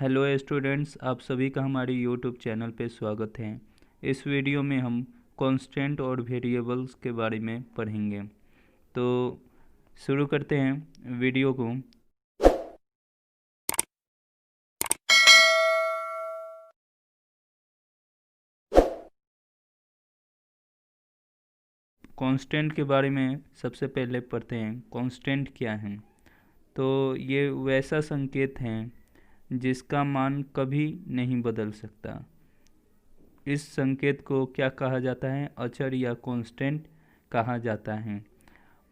Hello students, आप सभी का हमारे यूट्यूब चैनल पे स्वागत है। इस वीडियो में हम कांस्टेंट और वेरिएबल्स के बारे में पढ़ेंगे। तो शुरू करते हैं वीडियो को। कांस्टेंट के बारे में सबसे पहले पढ़ते हैं कांस्टेंट क्या है। तो ये वैसा संकेत है जिसका मान कभी नहीं बदल सकता। इस संकेत को क्या कहा जाता है? अचर या कांस्टेंट कहा जाता है।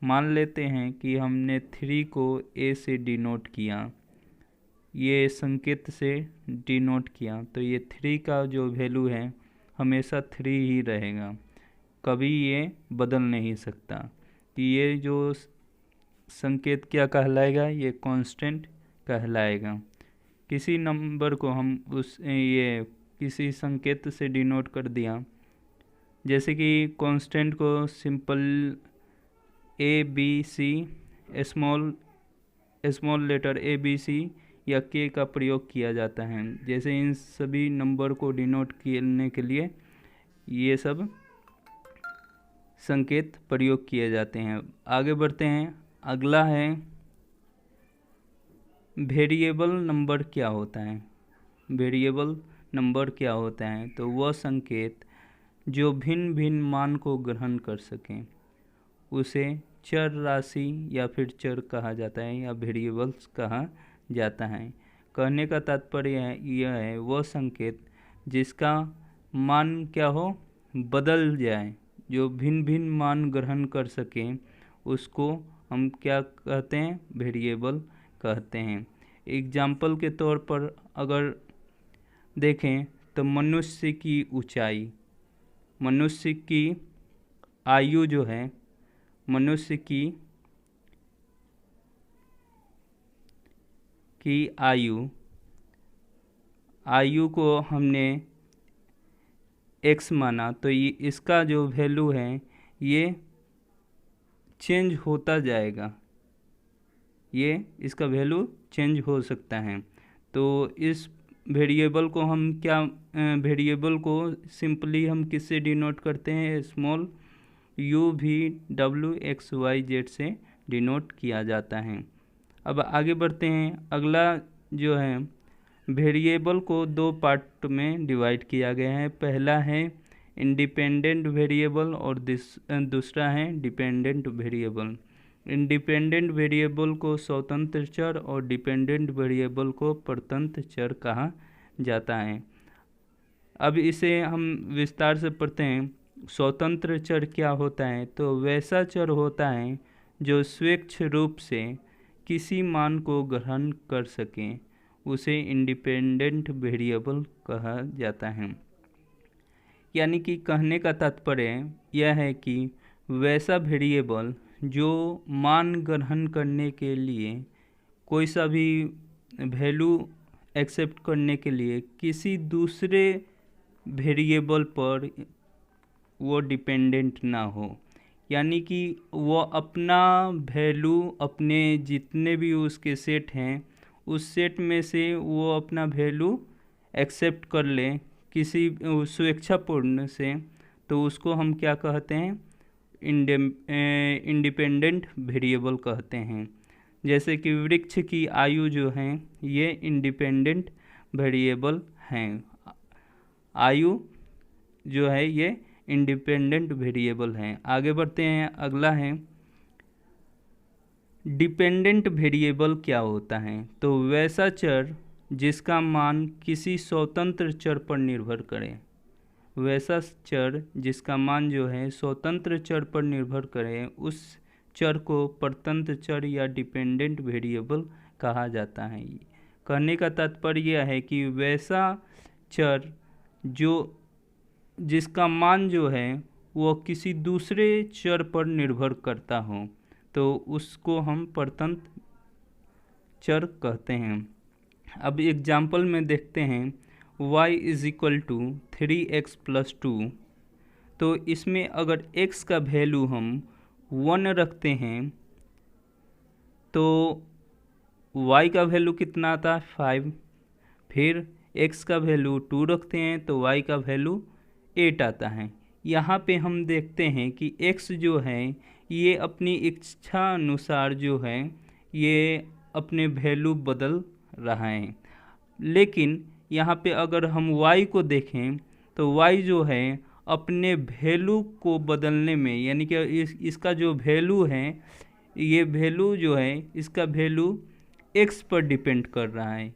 मान लेते हैं कि हमने 3 को ए से डिनोट किया, ये संकेत से डिनोट किया, तो ये 3 का जो वैल्यू है हमेशा 3 ही रहेगा, कभी ये बदल नहीं सकता। कि ये जो संकेत क्या कहलाएगा? ये कांस्टेंट कहलाएगा। किसी नंबर को हम ये किसी संकेत से डिनोट कर दिया, जैसे कि कांस्टेंट को simple A B C, small letter A B C या के का प्रयोग किया जाता है। जैसे इन सभी नंबर को डिनोट करने के लिए ये सब संकेत प्रयोग किए जाते हैं। आगे बढ़ते हैं। अगला है वेरिएबल नंबर क्या होता है? वेरिएबल नंबर क्या होता है? तो वह संकेत जो भिन्न भिन्न मान को ग्रहण कर सकें उसे चर राशि या फिर चर कहा जाता है या वेरिएबल्स कहा जाता है। कहने का तात्पर्य यह है वह संकेत जिसका मान क्या हो, बदल जाए, जो भिन्न भिन्न मान ग्रहण कर सकें उसको हम क्या कहते हैं? वेरिएबल कहते हैं। एग्जाम्पल के तौर पर अगर देखें तो मनुष्य की ऊंचाई, मनुष्य की आयु जो है, मनुष्य की आयु को हमने x माना, तो ये इसका जो वैल्यू है ये चेंज होता जाएगा, ये इसका वैल्यू चेंज हो सकता है। तो इस वेरिएबल को हम क्या वेरिएबल को सिंपली हम किससे डिनोट करते हैं? Small u v w x y z से डिनोट किया जाता है। अब आगे बढ़ते हैं। अगला जो है वेरिएबल को 2 पार्ट में डिवाइड किया गया है। पहला है इंडिपेंडेंट वेरिएबल और दूसरा है डिपेंडेंट वेरिएबल। इंडिपेंडेंट वेरिएबल को स्वतंत्र चर और डिपेंडेंट वेरिएबल को परतंत्र चर कहा जाता है। अब इसे हम विस्तार से पढ़ते हैं। स्वतंत्र चर क्या होता है? तो वैसा चर होता है जो स्वैच्छ रूप से किसी मान को ग्रहण कर सके, उसे इंडिपेंडेंट वेरिएबल कहा जाता है। यानी कि कहने का तात्पर्य यह है कि वैसा वेरिएबल जो मान ग्रहण करने के लिए, कोई सा भी वैल्यू एक्सेप्ट करने के लिए किसी दूसरे वेरिएबल पर वो डिपेंडेंट ना हो। यानी कि वो अपना वैल्यू अपने जितने भी उसके सेट हैं उस सेट में से वो अपना वैल्यू एक्सेप्ट कर ले किसी स्वेच्छापूर्ण से, तो उसको हम क्या कहते हैं? इंडिपेंडेंट वेरिएबल कहते हैं। जैसे कि वृक्ष की आयु जो है ये इंडिपेंडेंट वेरिएबल हैं। आयु जो है ये इंडिपेंडेंट वेरिएबल हैं। आगे बढ़ते हैं। अगला है डिपेंडेंट वेरिएबल क्या होता है? तो वैसा चर जिसका मान किसी स्वतंत्र चर पर निर्भर करे, वैसा चर जिसका मान जो है स्वतंत्र चर पर निर्भर करे, उस चर को परतंत्र चर या डिपेंडेंट वेरिएबल कहा जाता है। कहने का तात्पर्य यह है कि वैसा चर जो जिसका मान जो है वो किसी दूसरे चर पर निर्भर करता हो, तो उसको हम परतंत्र चर कहते हैं। अब एग्जाम्पल में देखते हैं y = 3x + 2। तो इसमें अगर x का वैल्यू हम 1 रखते हैं तो y का वैल्यू कितना आता है? 5। फिर x का वैल्यू 2 रखते हैं तो y का वैल्यू 8 आता है। यहाँ पे हम देखते हैं कि x जो है ये अपनी इच्छा अनुसार जो है ये अपने वैल्यू बदल रहा है। लेकिन यहाँ पे अगर हम y को देखें तो y जो है अपने वैल्यू को बदलने में, यानी कि इसका जो वैल्यू है, ये वैल्यू जो है इसका वैल्यू x पर डिपेंड कर रहा है।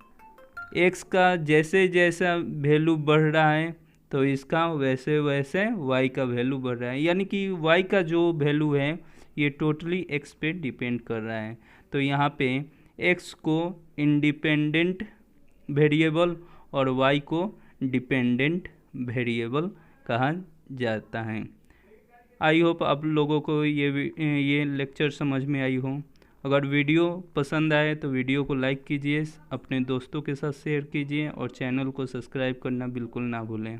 x का जैसे जैसा वैल्यू बढ़ रहा है तो इसका वैसे वैसे y का वैल्यू बढ़ रहा है, यानी कि y का जो वैल्यू है ये टोटली x पे डिपेंड कर रहा है। तो यहाँ पे x को इंडिपेंडेंट वेरिएबल और y को डिपेंडेंट वेरिएबल कहा जाता है। आई होप आप लोगों को ये लेक्चर समझ में आई हो। अगर वीडियो पसंद आए तो वीडियो को लाइक कीजिए, अपने दोस्तों के साथ शेयर कीजिए और चैनल को सब्सक्राइब करना बिल्कुल ना भूलें।